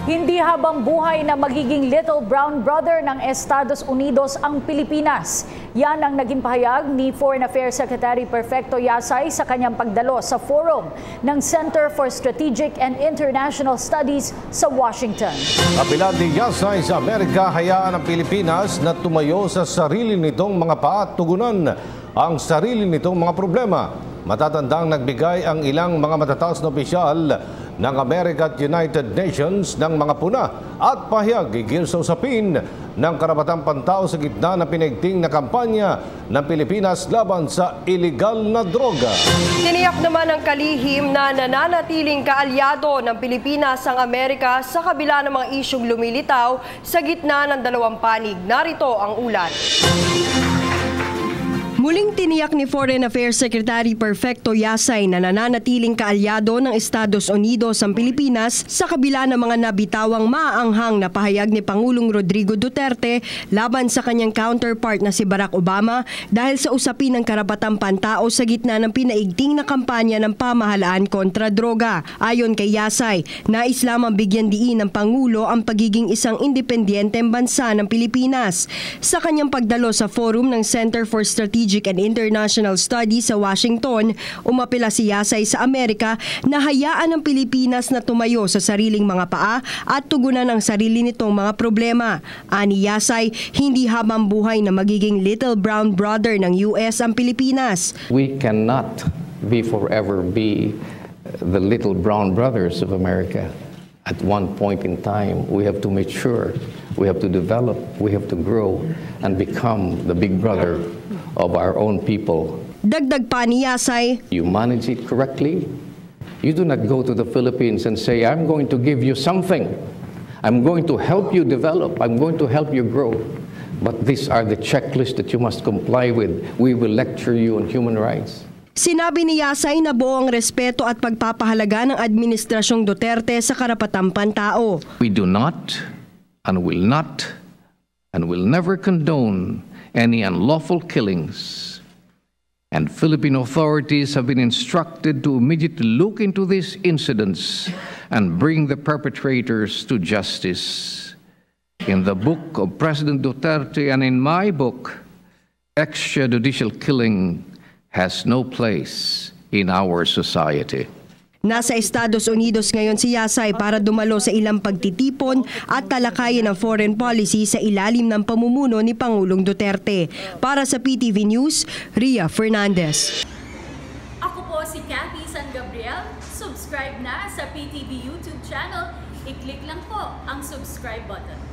Hindi habang buhay na magiging little brown brother ng Estados Unidos ang Pilipinas. Yan ang naging pahayag ni Foreign Affairs Secretary Perfecto Yasay sa kanyang pagdalo sa forum ng Center for Strategic and International Studies sa Washington. Kapilan ni Yasay sa Amerika, hayaan ang Pilipinas na tumayo sa sarili nitong mga paa at tugunan ang sarili nitong mga problema. Matatandang nagbigay ang ilang mga matataas na opisyal ng Amerika at United Nations ng mga puna at pahayag higil sa usapin ng karapatang pantao sa gitna ng pinaigting na kampanya ng Pilipinas laban sa iligal na droga. Tiniyak naman ng kalihim na nananatiling kaalyado ng Pilipinas ang Amerika sa kabila ng mga isyung lumilitaw sa gitna ng dalawang panig. Narito ang ulat. Muling tiniyak ni Foreign Affairs Secretary Perfecto Yasay na nananatiling kaalyado ng Estados Unidos ang Pilipinas sa kabila ng mga nabitawang maaanghang na pahayag ni Pangulong Rodrigo Duterte laban sa kanyang counterpart na si Barack Obama dahil sa usapin ng karapatang pantao sa gitna ng pinaigting na kampanya ng pamahalaan kontra droga. Ayon kay Yasay, nais lamang bigyan diin ng Pangulo ang pagiging isang independenteng bansa ng Pilipinas. Sa kanyang pagdalo sa forum ng Center for Strategic and International Studies sa Washington, umapela si Yasay sa Amerika na hayaan ang Pilipinas na tumayo sa sariling mga paa at tugunan ang sarili nitong mga problema. Ani Yasay, hindi habang buhay na magiging little brown brother ng US ang Pilipinas. We cannot forever be the little brown brothers of America. At one point in time, we have to mature, we have to develop, we have to grow and become the big brother of our own people. Dagdag pa ni Yasay, you manage it correctly. You do not go to the Philippines and say, I'm going to give you something. I'm going to help you develop. I'm going to help you grow. But these are the checklists that you must comply with. We will lecture you on human rights. Sinabi ni Yasay na buo ang respeto at pagpapahalaga ng Administrasyong Duterte sa karapatang pantao. We do not and will never condone any unlawful killings. And Philippine authorities have been instructed to immediately look into these incidents and bring the perpetrators to justice. In the book of President Duterte and in my book, extrajudicial killing has no place in our society. Nasa Estados Unidos ngayon si Yasay para dumalo sa ilang pagtitipon at talakayin ng foreign policy sa ilalim ng pamumuno ni Pangulong Duterte. Para sa PTV News, Ria Fernandez. Ako po si Cathy San Gabriel. Subscribe na sa PTV YouTube channel. I-click lang po ang subscribe button.